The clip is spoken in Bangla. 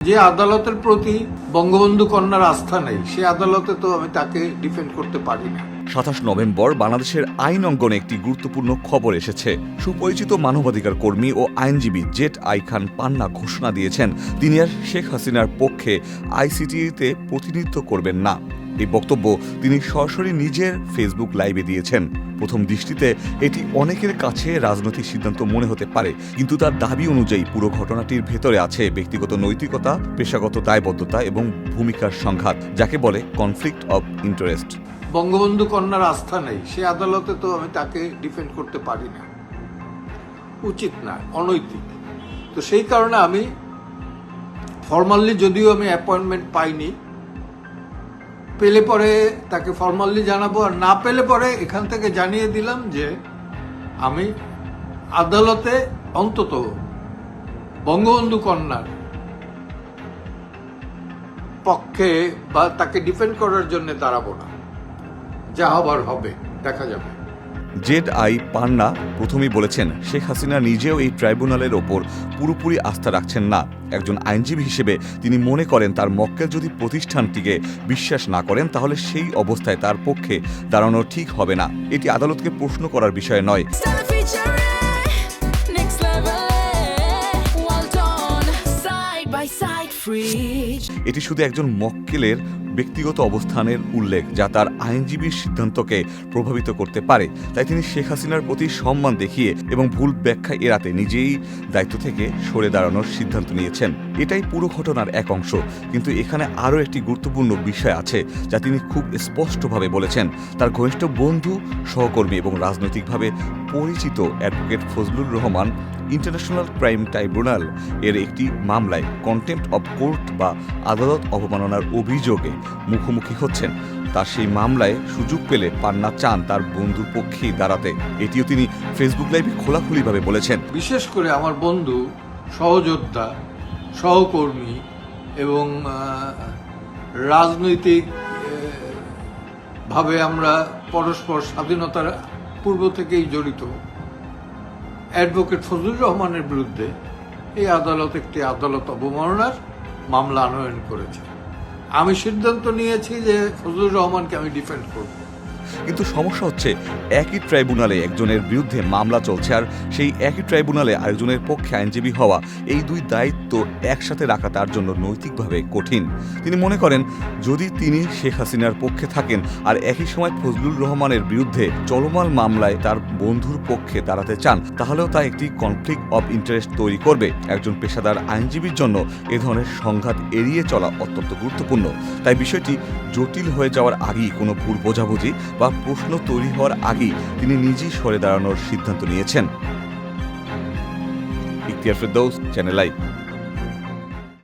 যে আদালতের প্রতি বঙ্গবন্ধু কন্যার আস্থা নেই, সে আদালতে তো আমি তাকে ডিফেন্ড করতে পারি না। ২৭ নভেম্বর বাংলাদেশের আইন অঙ্গনে একটি গুরুত্বপূর্ণ খবর এসেছে। সুপরিচিত মানবাধিকার কর্মী ও আইনজীবী জেড আই খান পান্না ঘোষণা দিয়েছেন তিনি আর শেখ হাসিনার পক্ষে আইসিটিতে প্রতিনিধিত্ব করবেন না। এই বক্তব্য তিনি সরাসরি নিজের ফেসবুক লাইভে দিয়েছেন। প্রথম দৃষ্টিতে এটি অনেকের কাছে রাজনৈতিক সিদ্ধান্ত মনে হতে পারে, কিন্তু তার দাবি অনুযায়ী পুরো ঘটনাটির ভেতরে আছে ব্যক্তিগত নৈতিকতা, পেশাগত দায়বদ্ধতা এবং ভূমিকার সংঘাত, যাকে বলে কনফ্লিক্ট অব ইন্টারেস্ট। বঙ্গবন্ধু কন্যার আস্থা নেই, সে আদালতে তো আমি তাকে ডিফেন্ড করতে পারি না, উচিত না, অনৈতিক। তো সেই কারণে আমি ফর্মালি, যদিও আমি অ্যাপয়েন্টমেন্ট পাইনি, পেলে পরে তাকে ফর্মালি জানাবো, আর না পেলে পরে এখান থেকে জানিয়ে দিলাম যে আমি আদালতে অন্তত বঙ্গবন্ধু কন্যার পক্ষে বা তাকে ডিফেন্ড করার জন্য দাঁড়াবো না। যা হবার হবে, দেখা যাবে। জেড আই পান্না প্রথমেই বলেছেন শেখ হাসিনা নিজেও এই ট্রাইব্যুনালের ওপর পুরোপুরি আস্থা রাখছেন না। একজন আইনজীবী হিসেবে তিনি মনে করেন তার মক্কেল যদি প্রতিষ্ঠানটিকে বিশ্বাস না করেন তাহলে সেই অবস্থায় তার পক্ষে দাঁড়ানো ঠিক হবে না। এটি আদালতকে প্রশ্ন করার বিষয় নয়। এটি শুধু একজন মক্কেলের ব্যক্তিগত অবস্থানের উল্লেখ, যা তার আইনজীবীর সিদ্ধান্তকে প্রভাবিত করতে পারে। তাই তিনি শেখ হাসিনার প্রতি সম্মান দেখিয়ে এবং ভুল ব্যাখ্যা এড়াতে নিজেই দায়িত্ব থেকে সরে দাঁড়ানোর সিদ্ধান্ত নিয়েছেন। এটাই পুরো ঘটনার এক অংশ, কিন্তু এখানে আরও একটি গুরুত্বপূর্ণ বিষয় আছে যা তিনি খুব স্পষ্টভাবে বলেছেন। তার ঘনিষ্ঠ বন্ধু, সহকর্মী এবং রাজনৈতিকভাবে পরিচিত advocate Fazlur Rahman international crime tribunal এর একটি মামলায় কন্টেম্পট অব কোর্ট বা আদালত অবমাননার অভিযোগে মুখোমুখি হচ্ছেন। তার সেই মামলায় সুযোগ পেলে পান্না চান তার বন্ধুর পক্ষেই দাঁড়াতে। এটিও তিনি ফেসবুক লাইভে খোলাখুলিভাবে বলেছেন। বিশেষ করে আমার বন্ধু, সহযোদ্ধা, সহকর্মী এবং রাজনৈতিক ভাবে আমরা পরস্পর স্বাধীনতার পূর্ব থেকেই জড়িত অ্যাডভোকেট ফজলুর রহমানের বিরুদ্ধে এই আদালত একটি আদালত অবমাননার মামলা আনয়ন করেছে। আমি সিদ্ধান্ত নিয়েছি যে ফজলুর রহমানকে আমি ডিফেন্ড করব। কিন্তু সমস্যা হচ্ছে একই ট্রাইব্যুনালে একজনের বিরুদ্ধে মামলা চলছে, আর সেই একই ট্রাইব্যুনালে আরেকজনের পক্ষে আইনজীবী হওয়া, এই দুই দায়িত্ব একসাথে রাখা তার জন্য নৈতিকভাবে কঠিন। তিনি মনে করেন যদি তিনি শেখ হাসিনার পক্ষে থাকেন আর একই সময় ফজলুর রহমানের বিরুদ্ধে চলমান মামলায় তার বন্ধুর পক্ষে দাঁড়াতে চান, তাহলেও তা একটি কনফ্লিক্ট অব ইন্টারেস্ট তৈরি করবে। একজন পেশাদার আইনজীবীর জন্য এ ধরনের সংঘাত এড়িয়ে চলা অত্যন্ত গুরুত্বপূর্ণ। তাই বিষয়টি জটিল হয়ে যাওয়ার আগেই, কোনো ভুল বোঝাবুঝি বা প্রশ্ন তৈরি হওয়ার আগেই তিনি নিজেই সরে দাঁড়ানোর সিদ্ধান্ত নিয়েছেন। Ikhtiyar Ferdous, channel I.